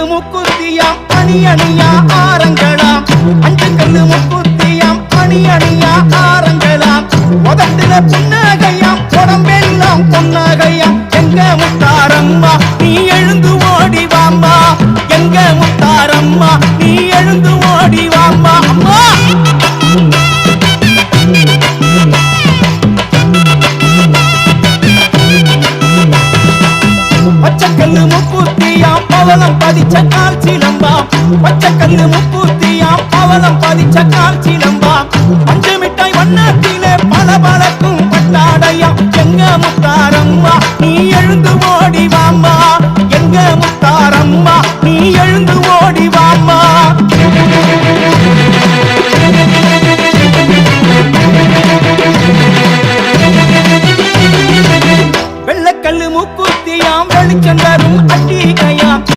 முக்குத்தியாம் அணி அணியா ஆரங்களாம் அஞ்சு கல்லு முக்குத்தியாம் அணி அணியா ஆரங்களாம் உதட்டுல புன்னகையாம் உடம்பெல்லாம் பொன்னகையாம் எங்க முத்தாரம்மா நீ எழுந்து ஓடி வாம்மா எங்க முத்தாரம்மா நீ எழுந்து ஓடி வாம்மா அம்மா பச்சைக்கல்லு முக்கூத்தியாம் பவளம் பதிச்ச கால் சிலம்பாம் பச்சைக்கல்லு முக்கூத்தியாம் பவளம் பதிச்ச கால் சிலம்பாம் பஞ்சு மிட்டாய் வண்ணத்திலே பல பழக்கும் பட்டாடையாம் எங்க முத்தாரம்மா நீ எழுந்து ஓடி வாம்மா எங்க முத்தாரம்மா